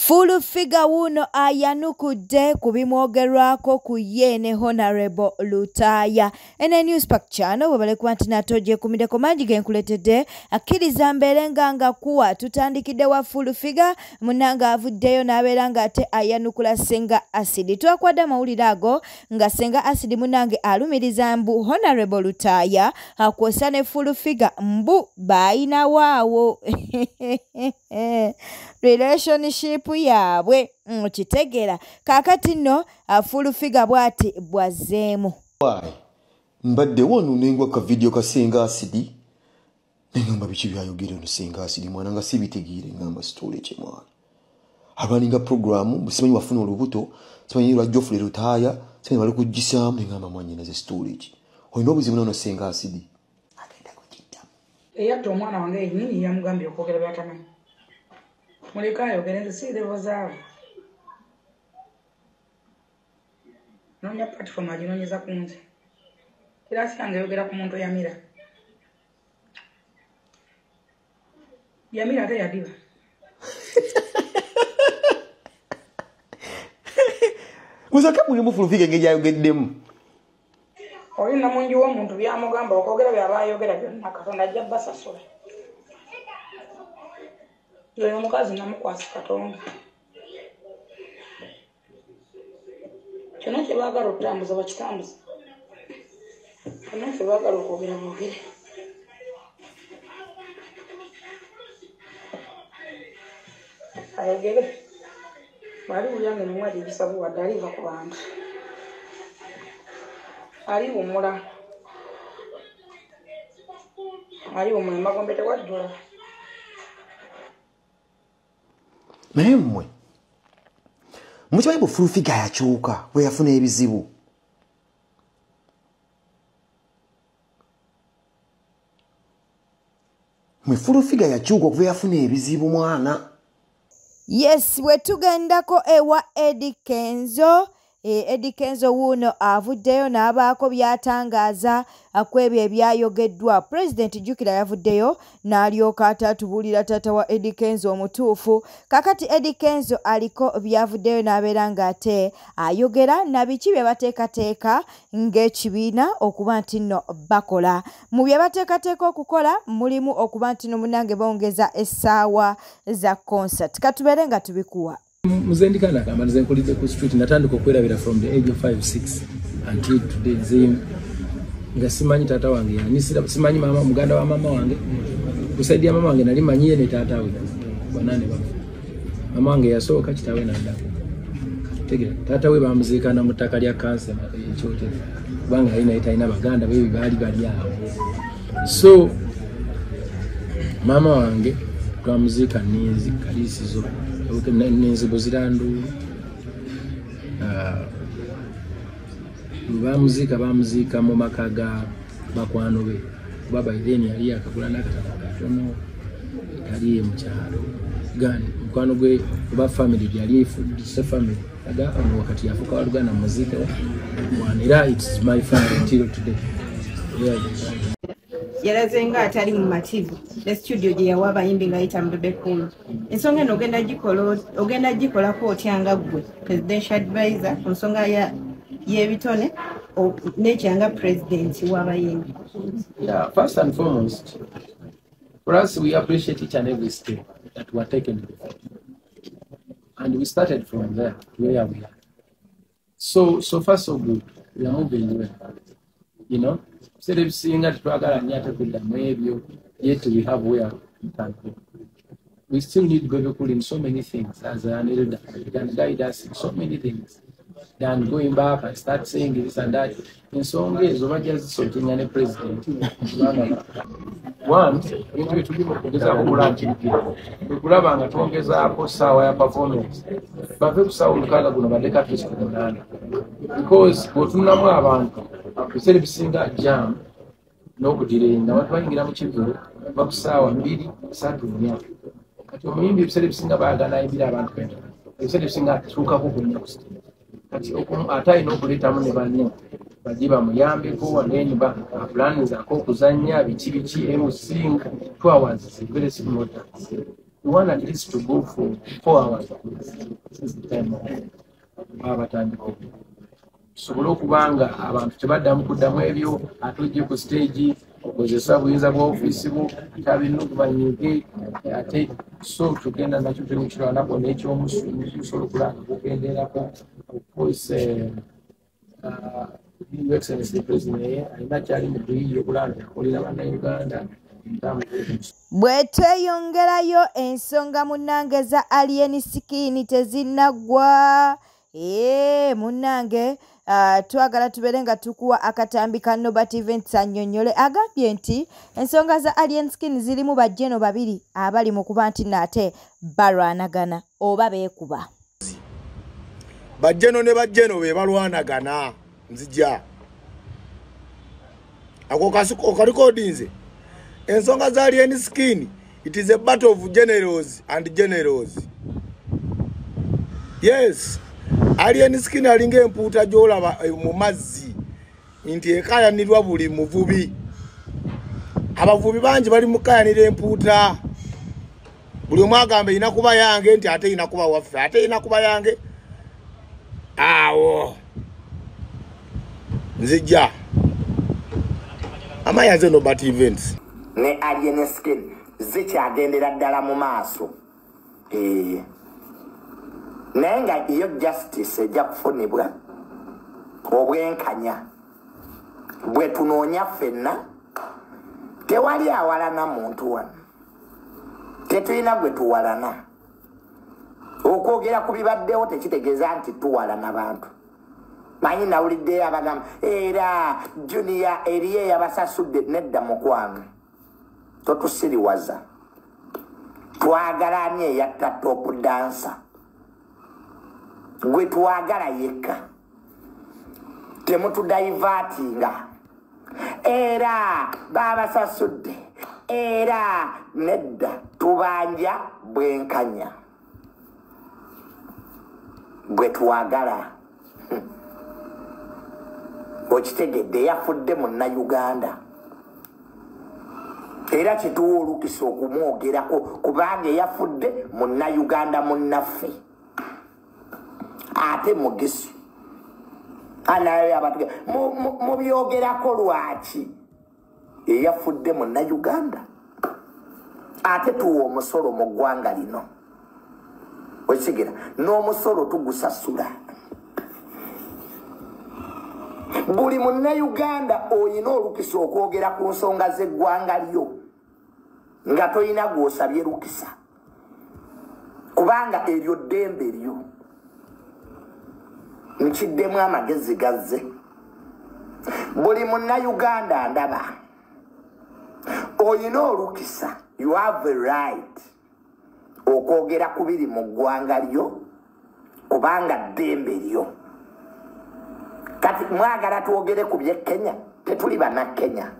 Full figure wuno ayanukudde kubimwogerwako ku ye ne Honorable Lutaya. Ene Newspack channel wabale kwanti natoje kumideko mangi genkuletedde akkiriza mberenga nga kuwa tutandikidde wa full figure munanga avuddeyo n'abeera nga ate ayanukula Senga Acid. Twakwada mawulire ago nga Senga Acid munange alumiriza mbu Honorable Lutaya akwosa ne full figure mbu baina waawo relationship yaabwe kitegera kakati nno full figure bwati bwazeemu mbadde wano nengwa ka video ka Senga Acid nengamba biki byayogera no Senga Acid mwana nga sibitegire ngamba story kye mwana abaninga program simanyi wafuna olubuto simanyi lwa Geoffrey Lutaya simanyi bali kugisamu nengamba mwanyi na ze storage oyina obuzibu no Senga Acid agenda kukidda eyatto omwana wange nini yamugambye okwogera byatamanyi mulekayo gereza si levo zaawe nonya platform aginonyeza ku nze era siyange yogera ku muntu Yamira ate yadiba muzaka muli mufulufike ngeja yogeddemu oyina mungi w'omuntu byamugamba okwogera byabayogera byonna Katonda ajja basasula yoyo mukazi namukwasi Katonda kyonna kye baagala okutambuza bakitambuza kyonna kye baagala okwogera boogere ayogere bali bulyange nemwali ebisabu wadde aliva ku bantu aliwumula emagombe tewajjula naye mmwe mukimanyi bu full figure yakyuka bwe yafuna ebizibu mwe full figure yakyuka okuva yafuna ebizibu mwana yes wetugendako ewa Eddie Kenzo Eddie Kenzo wuno avuddeyo n'abaako byatangaza akwebyo ebyayogeddwa. President Jukira yavuddeyo n'alyoka atatubuulira taata wa Eddie Kenzo omutuufu. Kakati Eddie Kenzo aliko byavuddeyo n'abeera ng'ate ayogera na biki bye bateekateeka ng'ekibiina okuba nti nno bakola. Mu bye bateekateeka okukola mulimu okuba nti nno munange bongeza essaawa za concert. Katubeere nga tubikuwa. Muzendikana kama nzenkulize ku street natandika okwerabira from the age of 5-6 until today nze nga simanyi tata wange yani simanyi mama muganda wa mama wange kusaidia mama wange nali manyiye ne tata we banane ba mama wange yasooka kitawe nanda tegera tata we bamuzikana mutaka lya cancer ekyote banga ina baganda bebi bali awo so mama wange twamuzika nizi kalisizo nenzibo zirandu bamuzika mu makaga bakwano be baba ideni yali akagula nakatono kali mu kyalo gani mukwano gwe ba family yali se family aga ono wakati yafuka walugana muzika wanira it's my family until today yalazenga atali mu mativu ne studio gye yawa abayimbi ng'ayita Mbebe Cool. Ensonga eno ogenda gikolako otyanga gwe presidential advisor ku nsonga y'ebitone n'ekyanga president w'abayimbi. Yeah, first and foremost, for us we appreciate each and every step that we are taken and we started from there to where we are. So far so good. We are moving well. You know? Seeing that yet we have where we can go. We still need Mbebe Cool in so many things as an elder. He can guide us in so many things. Then going back and start saying this and that. In some ways, over just something and a president. One, into it to give up this ambulance. We could have a tongeza sawa performance. But if sound color gonna because what we said we sing that jam no kudirinda watu baingira mu kivulo bakusawa 2-3 kati omuyimbi ebisere bisinga baagala ebira abantu benda ebisere bisinga tuuka ko kunya kusti kati atai n'okuleetamu ne banne bajiba muyambeko wanenyumba plani zako okuzanya biki emusinga 2 hours very simple we want at least to go for 4 hours since the time abatandika tusobole okubanga abantu tebaddamu kuddamu ebyo atujje ku stage okozesa buyinza bwa ofiisi bwo ate abirina okubanyige ate so tugenda nakyo temukirwanako n'ekyomusobola okulanga kugenderako okukozesa Excellency the President alina kyali mu kuyiiya okulanga akolera bannayuganda bwe tweyongerayo ensonga munnange za Alien Skin tezinnaggwa munnange twagala tubeere nga tukuwa akatambi ka Nobert Events annyonnyole agambye nti ensonga za Alien Skin zirimu bajjeno babiri abali mu kuba nti nate balwanagana oba beekuba bajjeno ne bajjeno be balwanagana nzija ako kasuko kalikodinze ensonga za Alien Skin, it is a battle of generals and generals. Yes, Alien Skin alinga empuuta gy'olaba mu mazzi nti ekayanirwa buli muvubi. Abavubi bangi bali mukayanira empuuta. Buli omu agamba ina kuba yange nti ate ina kuba waffe, ate ina kuba yange. Awo. Nzija. Amayaze Nobert Events. Ne Alien Skin zikyagendera ddala mu maaso naye nga iyo justice ejja kufunibwa obwenkanya bwe tunoonya ffenna tewali awalana muntu wano tetulina gwe tuwalana okwogera ku bibaddewo tekitegeeza nti tuwalana bantu manyi nawuliddeyo abagamba era Junior eriye yabasasudde nedda mukwano totusiriwaza twagala ani eyatta top dancer gwe twagala yekka temutudaivatinga era babasasudde era nedda tubanja bwenkanya gwe twagala okitegedde yafudde munnayuganda era kituwa olukisa okumwogerako kubanga yafudde munnayuganda munnaffe ate mugisu anayo abatuge mubyogerako lwaki eyafudde munnayuganda ate tuwa omusolo mu ggwanga lino okitegera n'omusolo tugusasula buli munnayuganda oyina olukisa okwogera ku nsonga z'eggwanga lyo nga toyina gw'osabye lukisa kubanga eryo ddembe lyo nkiddemu amagezi gazze buli munnayuganda ndaba oyina olukisa you have a right okwogera ku biri mu ggwanga lyo kubanga ddembe lyo kati mwagala tuogere ku bye Kenya tetuli bana Kenya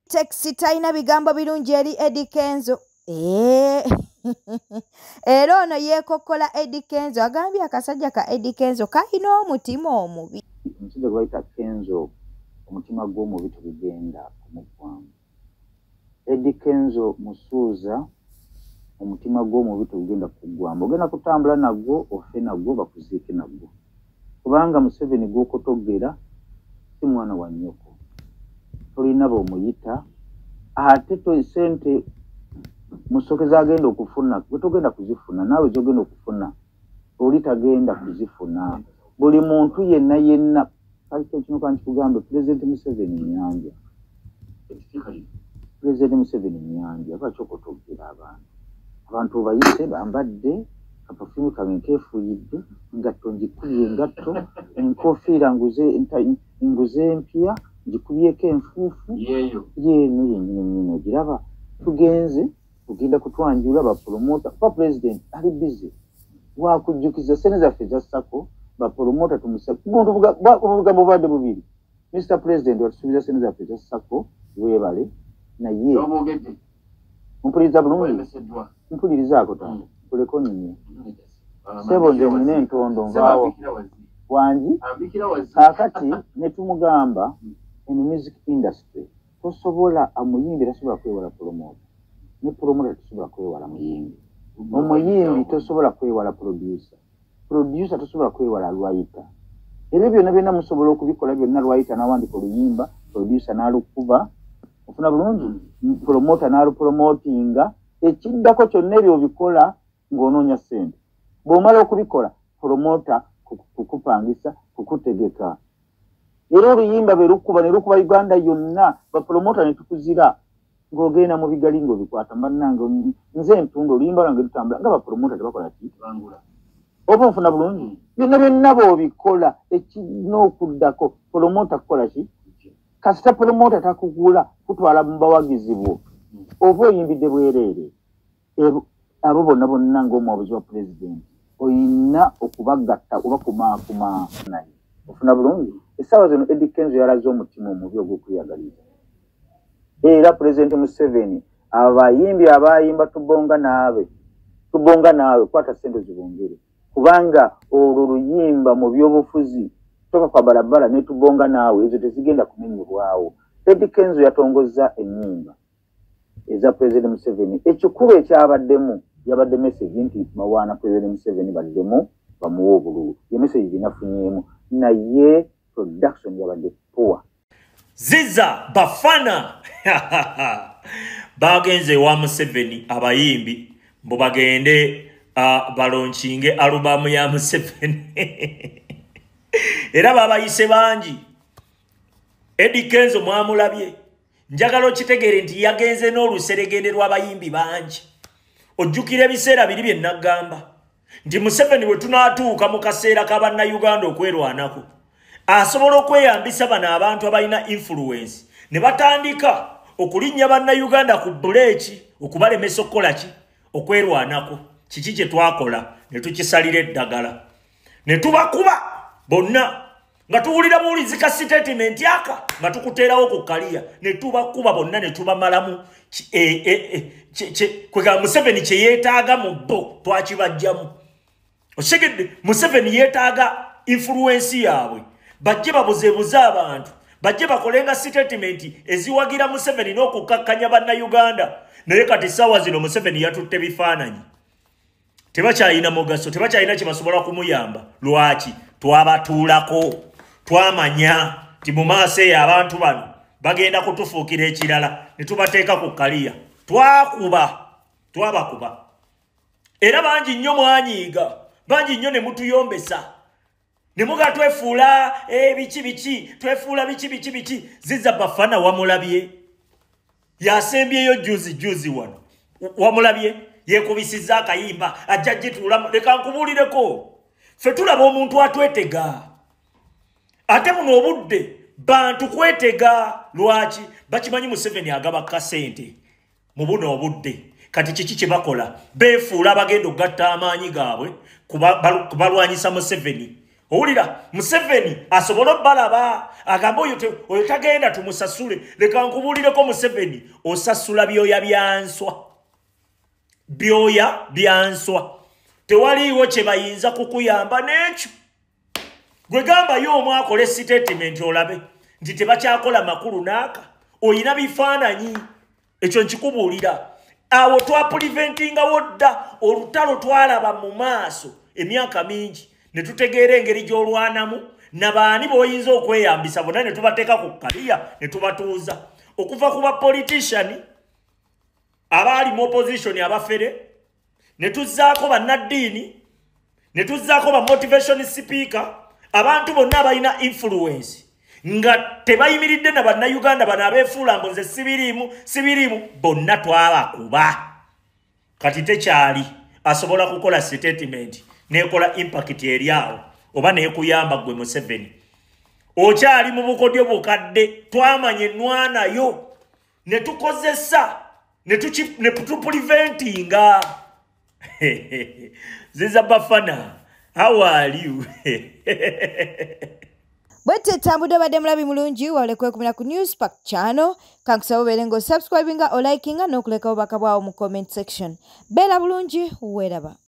Taxi taina bigambo birungi eri Eddie Kenzo era ono yeekokkola Eddie Kenzo agambye akasajja ka Eddie Kenzo kalina omutima omubi omusajja gwe bayita Kenzo omutima gw'omubi tubigenda kumugwamu Eddie Kenzo musuuza omutima gw'omubi tubigenda kugwamu ogenda kutambula nagwo ofe nagwo bakuziike nagwo kubanga Museveni gw'okotogera si mwana wa nnyoko tolina b'omuyita ate sente musokeza agenda okufuna gwe togenda kuzifuna naawe zogenda okufuna oli tagenda kuzifuna buli muntu yenna kali kino kankikugambe Pulezidenti Museveni nnyanja Pulezidenti Museveni nnyanja lwaki okotogera abantu bayise bambadde kapafumu kange nkeefuyidde ngatto njikubye engatto enkofiira nguze empya njikubyeko enfuufu yeeno yennyini ogiraba tugenze tugenda kutwanjula bapromota pa President ali busy wakujjukiza sene zaffe za sako bapromota obugambo bwadde bubiri Mr. President watusuubiza sene zaffe za sako weebale naye mpuliriza bulungi mpulirizaako tangu kuleko nini sebo nze nina entondo ngaawo wangi kakati ne tumugamba in music industry tosobola amuyimbi tasobola kwewala promota ne promoter tosobola kwewala muyimbi omuyimbi tosobola kwewala producer tosobola kwewala lwayita era byonna musobola okubikola byonna lwayita n'awandika oluyimba producer n'alukuba ofuna bulungi promoter n'alupromotinga ekiddako kyonna ebyo obikola ng'onoonya ssente bw'omala okubikola promoter kukupangisa kukutegeka era oluyimba be lukuba ne lukuba Uganda yonna bapromota ne tukuzira ng'ogenda mu bigali ng'obikwata bannange nze ntunda oluyimba lwange lutambula nga bapromota tebakola ki oba nfuna bulungi byonna bw'obikola ekirina okuddako promota kukola ki kasita promota takugula kutwala mu bawagizi bwo oba oyimbidde bwereere abo bonna ng'omwabuzi wa pulezidenti oyina okubagatta oba kumaakuma naye ofuna bulungi essaawa zino Eddie Kenzo yalaze omutima omubi ogw'okweyagaliza era pulezidenti Museveni abayimbi abayimba tubonga naawe kwata ssente zibongere kubanga olwo luyimba mu byobufuzi toka kwa barabara ne tubonga naawe ezo tezigenda kumenyebwawo Eddie Kenzo yatongozza ennyimba eza pulezidenti Museveni ekikulu ekyabaddemu yabadde message nti mawana pulezidenti Museveni baddemu bamuwa obululu ye message gyenafunyemu naye production yabadde poor Ziza Bafana bagenze wa Museveni abayimbi mbo bagende balonchinge alubamu ya Museveni era babayise bangi Eddie Kenzo mwamulabye njagala okitegere nti yagenze n'oluseregende lw'abayimbi bangi ojjukira ebiseera biri bye nagamba nti Museveni bwe tunaatuuka mu kaseera k'Abannayuganda okwerwanako asobola okweyambisa bano abantu abalina influence ne batandika okulinnya Bannayuganda ku buleeki okubalemesa okukola ki okwerwanako kiki kye twakola ne tukisalira eddagala ne tubakuba bonna nga tuwulira buwulizika statement aka nga tukuteerawo ku kaliya ne tubakuba bonna ne tubamalamu kwega Museveni kye yeetaaga mu bo twakibajjamu oshegedde Museveni yeetaaga influence yaabwe bajje babuzeebuze abantu bajje bakolenga statement eziwagira Museveni n'okukkakkanya Bannayuganda naye kati ssaawa zino Museveni yatutte bifaananyi tebakyalina mugaso tebakyalina kye basobola kumuyamba lwaki twabatuulako twamanya ti mu maaso eyo abantu bano bagenda kutufuukira ekirala ne tubateeka ku kaliya twabakuba era bangi nnyo mwanyiiga bangi nnyo ne mutuyombesa ne muga twefuula biki twefuula biki Ziza Bafana wamulabye yasembyeyo juzi wano wamulabye yekubisizza akayimba ajja gituula leka nkubuulireko ffe tulaba omuntu atwetega ate buno obudde bantu kwetega lwaki bakimanyi Museveni agaba kasente mu buno obudde kati kiki kye bakola beefuula bagenda okugatta amaanyi gaabwe kubalwanyisa Museveni owulira Museveni asobola obbalaba agamba oyo tagenda tumusasule leka nkubuulireko Museveni osasula byoya byanswa tewaliiwo kye bayinza kukuyamba n'ekyo gwe gambayo omu akole statement olabe nti tebakyakola makulu n'aka oyina bifaananyi ekyo nkikubuulira awo twapuliventingawo dda olutalo twalaba mu maaso emyaka mingi ne tutegeera engeri gy'olwanamu nabaani b'oyinza okweyambisa bonna ne tubateeka ku kaliya ne tubatuuza okuva ku bapolitician abaali mu opposition abafere ne tuzzaako bannaddiini ne tuzzaako ba motivation speaker abantu bonna abalina influence nga tebayimiridde na Bannayuganda bano abeefuula mbu nze sibiriimu bonna twabakuba kati tekyali asobola kukola statement nekola impact eri awo oba nekuyamba gwe Museveni okyali mu bukodyo bukadde twamanye ennwanayo ne tukozesa ne tupreventinga Ziza Bafana how are you Bwete tambudde badde mulabi mulungi wawule kwekumira ku Newspark channel kankusaba obeere ng'osubscribinga o likinga n'okulekawo bakabwawo mu comment section beera bulungi weeraba